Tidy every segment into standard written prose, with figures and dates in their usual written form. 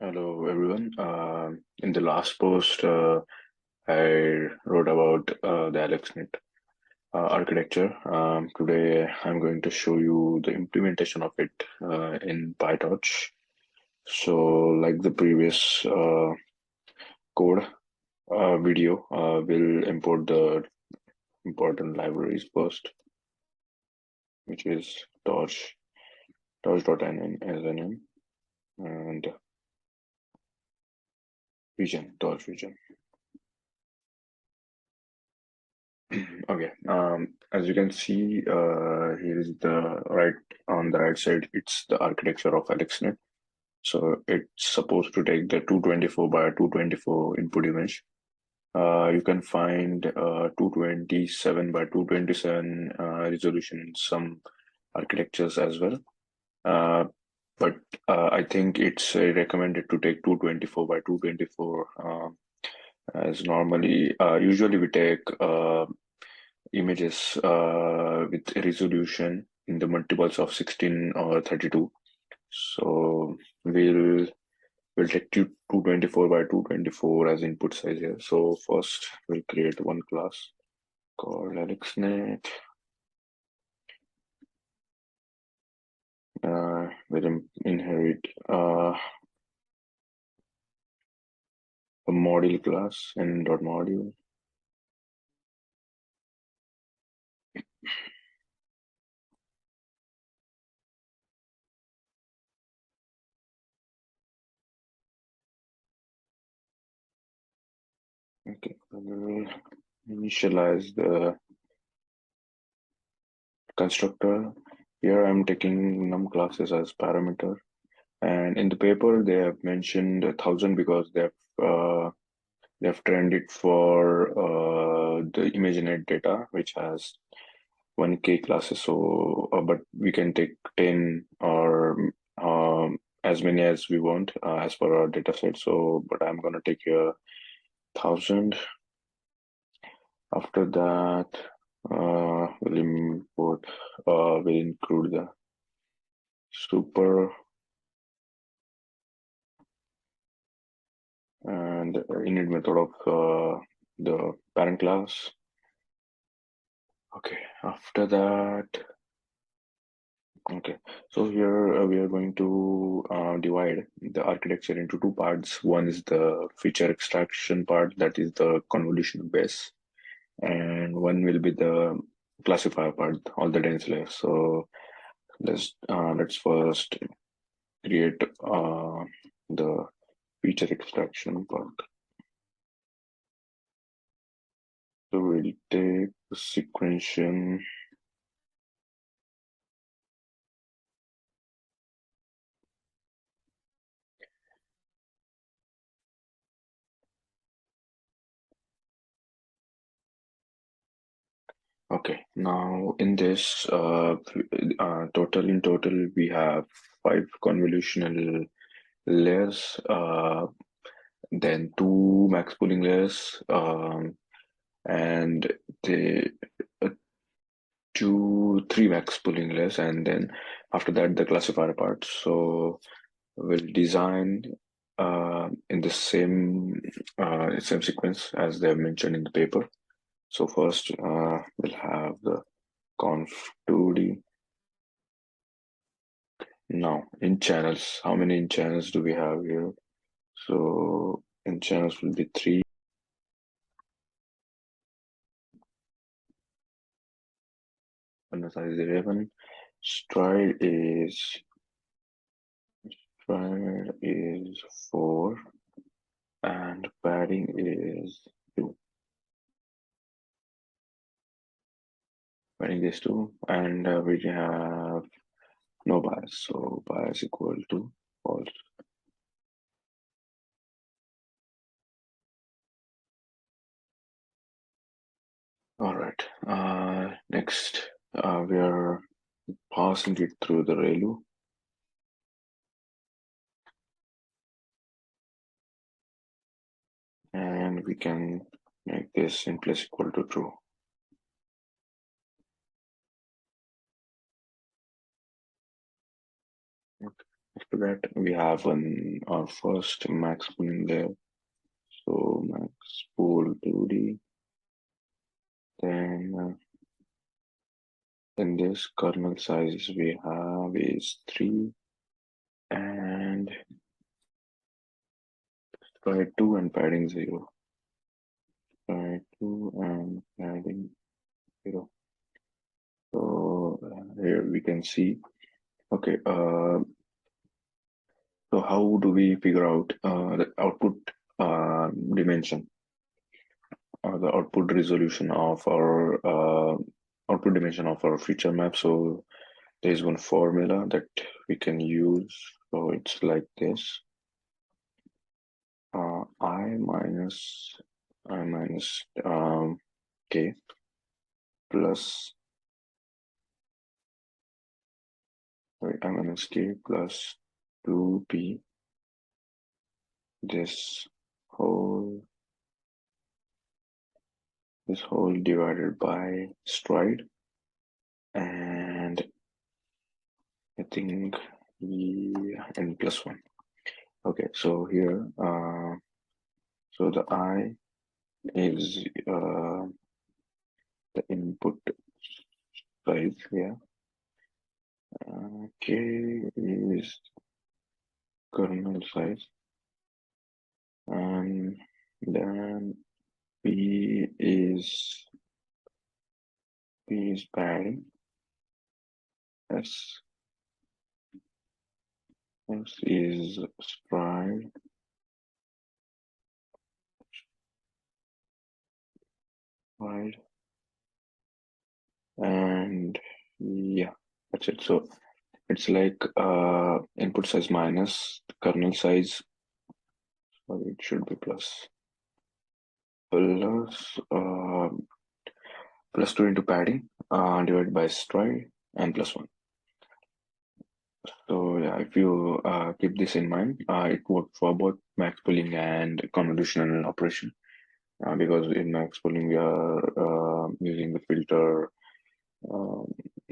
Hello, everyone. In the last post, I wrote about the AlexNet architecture. Today, I'm going to show you the implementation of it in Pytorch. So, like the previous code video, we'll import the important libraries first, which is torch, torch.nn as nm, and vision, torch vision. Okay. As you can see, here is the right on the right side. It's the architecture of AlexNet. So it's supposed to take the 224 by 224 input image. You can find 227 by 227 resolution in some architectures as well. Uh, but I think it's recommended to take 224 by 224 as normally. Usually we take images with resolution in the multiples of 16 or 32. So we'll take 224 by 224 as input size here. So first we'll create one class called AlexNet. We'll inherit a module class and dot module. Okay, we'll initialize the constructor. Here I'm taking num classes as parameter. And in the paper, they have mentioned 1,000 because they've trained it for the ImageNet data, which has 1K classes. So, but we can take 10 or as many as we want as per our data set. So, but I'm gonna take here 1,000. After that, we'll import, we'll include the super and init method of the parent class. Okay, after that, okay, so here we are going to divide the architecture into two parts. One is the feature extraction part, that is the convolutional base, and one will be the classifier part, all the dense layers. So let's first create the feature extraction part. So we'll take the sequential. Okay, now in this in total we have five convolutional layers, then two max pooling layers, and the uh, three max pooling layers, and then after that the classifier part. So we'll design in the same sequence as they have mentioned in the paper. So first we'll have the conf 2D. Now in channels, how many in channels do we have here? So in channels will be three. And size 11. Stride is 4 and padding is 2. Padding is 2 and we have no bias, so bias equal to false. All right. Next, we are passing it through the ReLU. And we can make this in place equal to true. Okay. After that, we have our first max pooling layer. So max pool 2D. Then in this kernel size we have is 3 and try 2 and padding 0. Try 2 and padding 0. So here we can see. Okay. So how do we figure out the output dimension or the output resolution of our output dimension of our feature map? So there is one formula that we can use. So it's like this: I minus k plus I minus k plus 2p. This whole divided by stride, and I think n plus 1. Okay, so here so the I is the input size here. K is kernel size, and then P is padding. S is stride. And yeah, that's it. So it's like input size minus kernel size. So it should be plus plus 2 into padding divided by stride and plus 1. So yeah, if you keep this in mind, it works for both max pooling and convolutional operation. Because in max pooling we are using the filter um,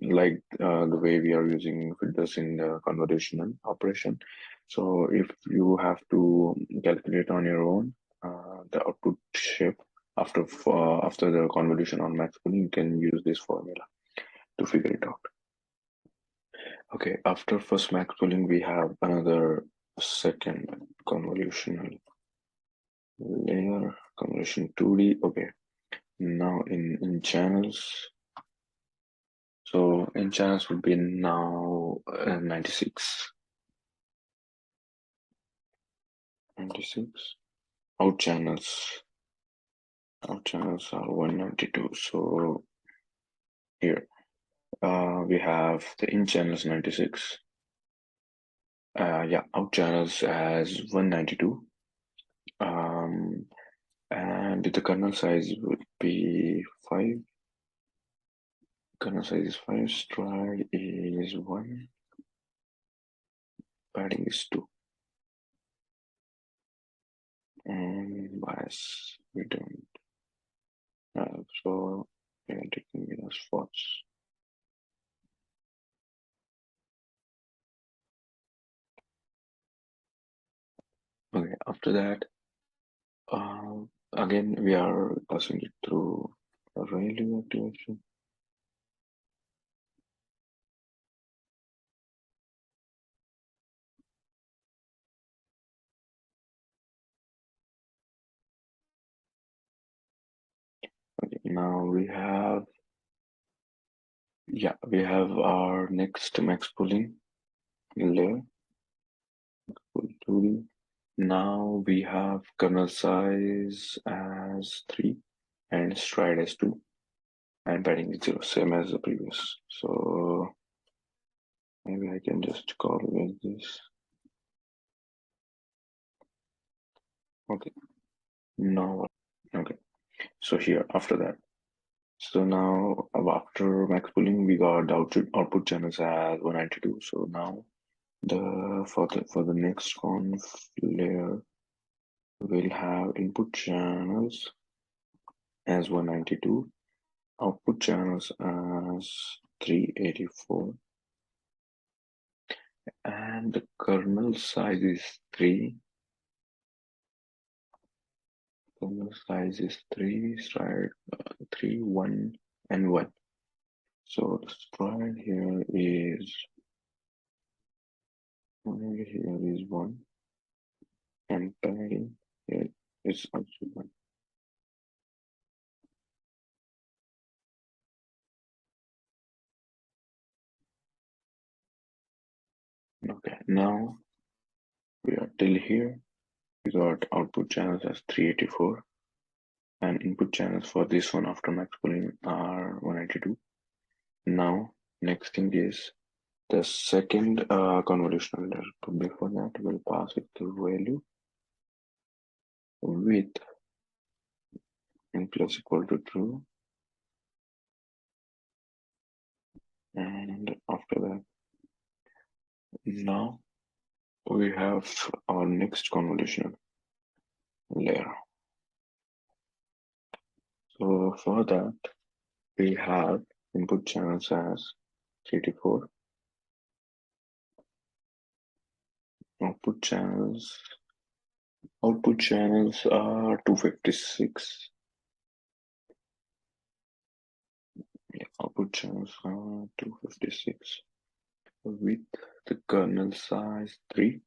like the way we are using filters in the convolutional operation. So if you have to calculate on your own the output shape after the convolution on max pooling, you can use this formula to figure it out. Okay, after first max pooling, we have another second convolutional layer, convolution 2D. Okay, now in channels. So in channels would be now 96. 96. Out channels. Out channels are 192. So here we have the in channels 96. Yeah, out channels as 192. And the kernel size would be 5. Kernel size is 5. Stride is 1. Padding is 2. And bias we don't have. So we are taking it as false. Okay, after that, again, we are passing it through a railing activation. Okay, now we have our next max pooling layer. Pull 2D. Now we have kernel size as 3 and stride as 2 and padding is 0, same as the previous. So maybe I can just call it this. Okay. Now, okay. So here after that. So now after max pooling, we got the output channels as 192. So now for the next conf layer, we'll have input channels as 192, output channels as 384, and the kernel size is 3. Kernel size is 3, stride 3, 1, and 1. So the stride here is 1, and padding here is also 1. Okay, now we are till here. We got output channels as 384, and input channels for this one after max pooling are 192. Now, next thing is the second convolutional layer. But before that, we'll pass it to value with n plus equal to true, and after that, now we have our next convolutional layer. So for that, we have input channels as 384, output channels are 256. Yeah, output channels are 256 with the kernel size 3.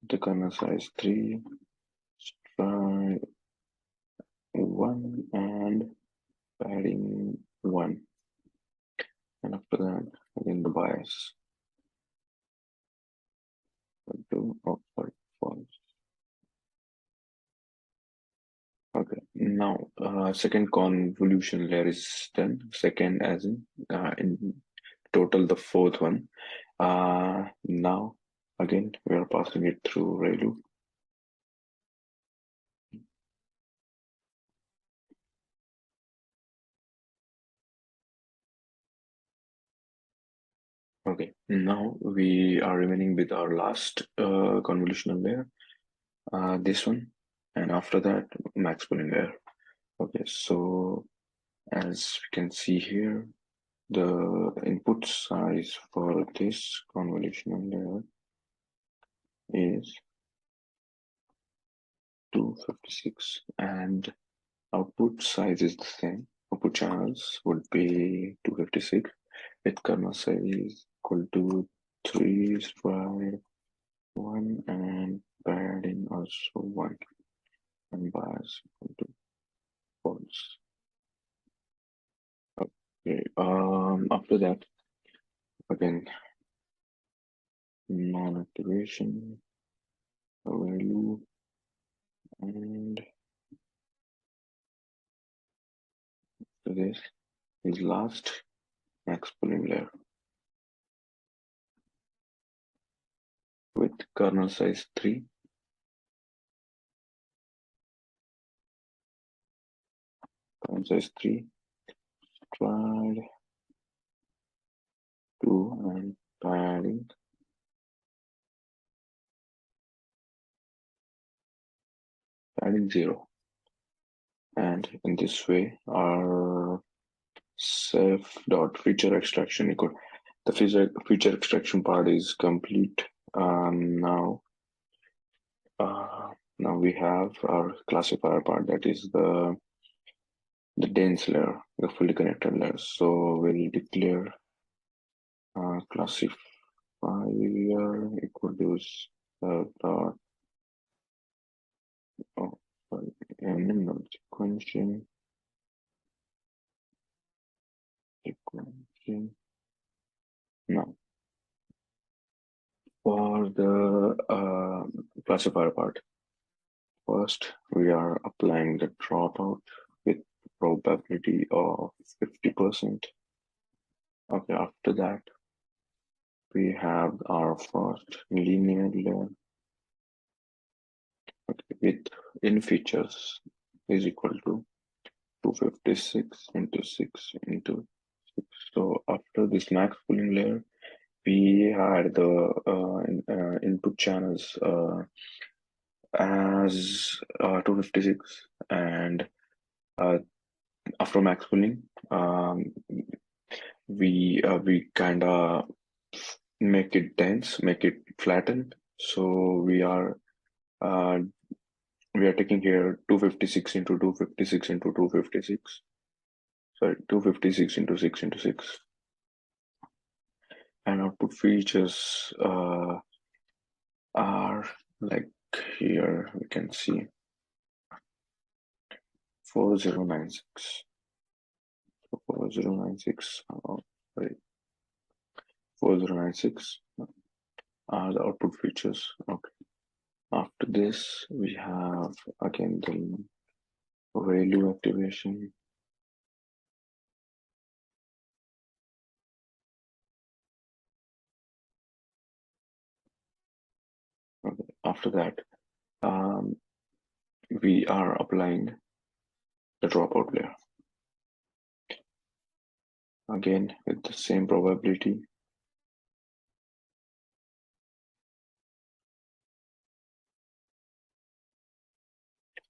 The kernel size 3, stride 1, and padding 1. And after that, again the bias. Sorry, false. Okay, now second convolution layer is done. Second, as in total, the fourth one. Now, again, we are passing it through ReLU. Okay, now we are remaining with our last convolutional layer, this one, and after that, max pooling layer. Okay, so as we can see here, the input size for this convolutional layer is 256, and output size is the same. Output channels would be 256 with kernel size equal to 3, stride 1, and padding also 1, and bias equal to false. Okay, after that, again, non-activation, value, and this is last max pooling layer with kernel size 3, kernel size 3, stride 2, and padding adding 0. And in this way, our self.feature extraction equal the feature extraction part is complete. Now, now we have our classifier part, that is the dense layer, the fully connected layer. So we'll declare classifier equal to dot sequential now for the classifier part. First, we are applying the dropout with probability of 50%. Okay, after that, we have our first linear layer, okay, with in features is equal to 256 into 6 into 6. So after this max pooling layer, we had the input channels as 256, and after max pooling, we kind of make it dense, make it flatten. So uh, we are taking here 256 into 256 into 256. Sorry, 256 into 6 into 6. And output features are like here we can see 4096. 4096, sorry, 4096 are the output features. Okay. After this, we have again the value activation. Okay. After that, um, we are applying the dropout layer again with the same probability.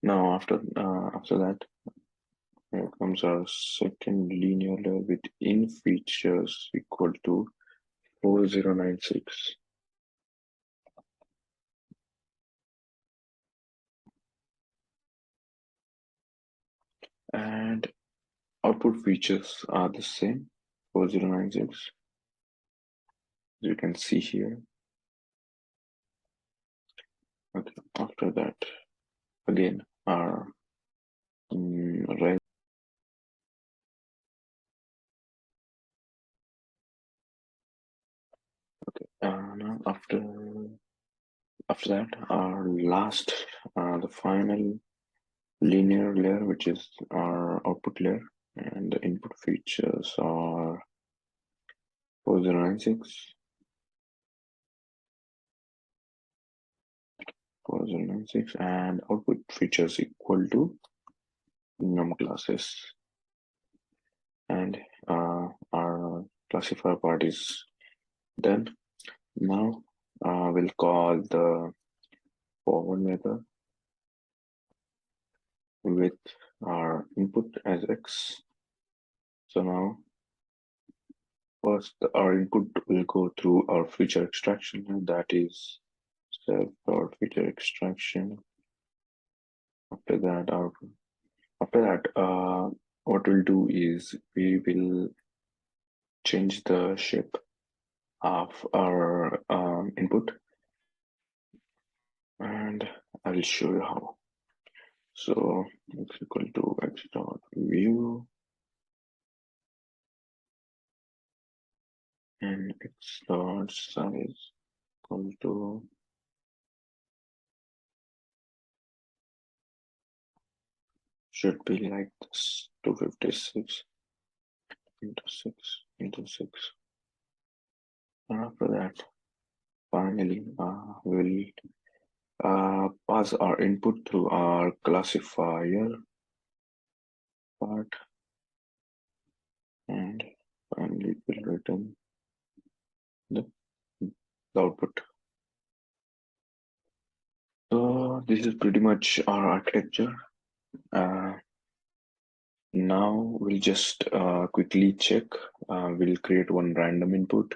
Now, after that, here comes our second linear layer with in features equal to 4096. And output features are the same, 4096, as you can see here. Okay, after that, again, our res. Okay, now after that, our last, the final linear layer, which is our output layer, and the input features are 4096, 4096, and output features equal to num classes. And our classifier part is done. Now we'll call the forward method with our input as x. So now first our input will go through our feature extraction, and that is self feature extraction. After that, what we'll do is we will change the shape of our input, and I will show you how. So x equal to x dot view, and x dot size equal to should be like this, 256 into 6 into 6. And after that, finally, we'll pass our input through our classifier part, and finally it will return the output. So this is pretty much our architecture. Now we'll just quickly check. We'll create one random input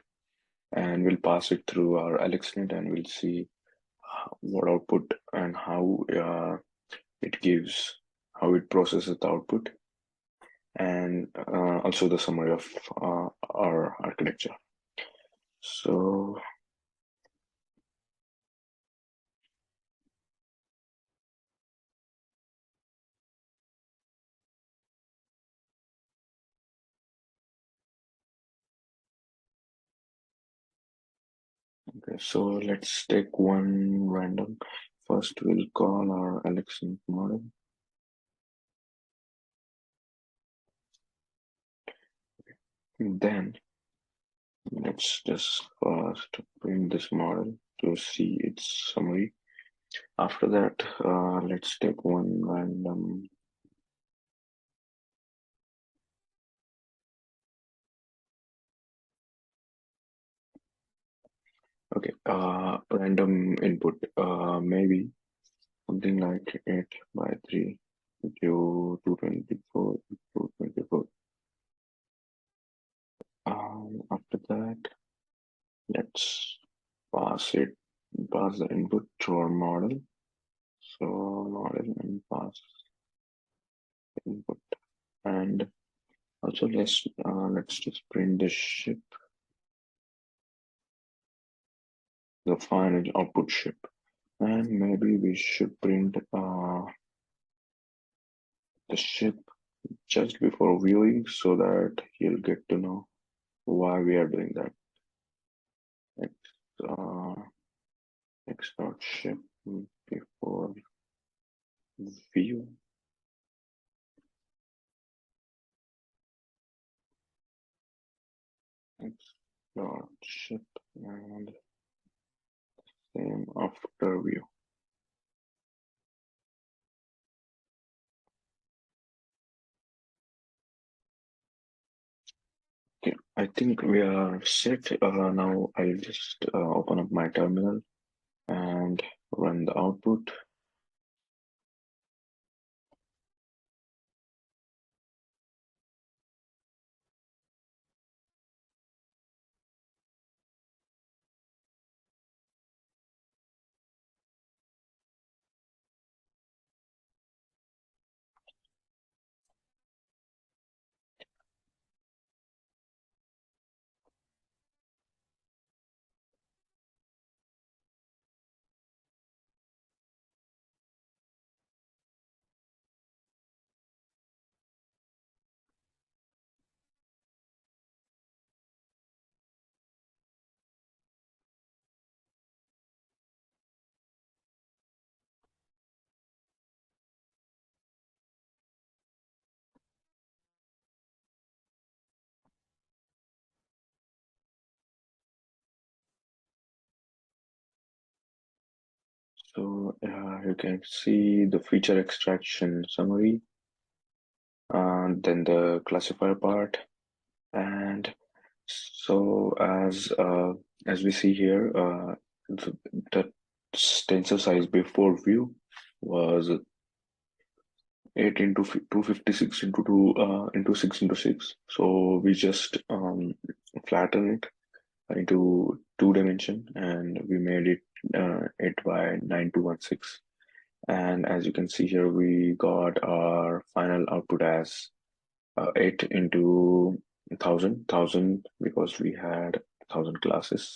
and we'll pass it through our AlexNet, and we'll see what output and how it gives, how it processes the output, and also the summary of our architecture. So okay, so let's take one random. First, we'll call our AlexNet model. Then let's just first print this model to see its summary. After that, let's take one random. Okay, random input, maybe something like 8 by 3 to 224 224. After that, Let's pass it, pass the input to our model. So model and pass input, and also let's just print the ship, the final output ship, and maybe we should print the ship just before viewing so that he'll get to know why we are doing that. X, uh, X dot ship before view. X dot ship and same after view. Okay, I think we are set. Now I'll just open up my terminal and run the output. So you can see the feature extraction summary, then the classifier part, and so as we see here, the tensor size before view was 8 into 256 into 2 into 6 into 6. So we just flatten it into 2 dimension, and we made it 8 by 9216. And as you can see here, we got our final output as 8 into 1000 because we had 1000 classes.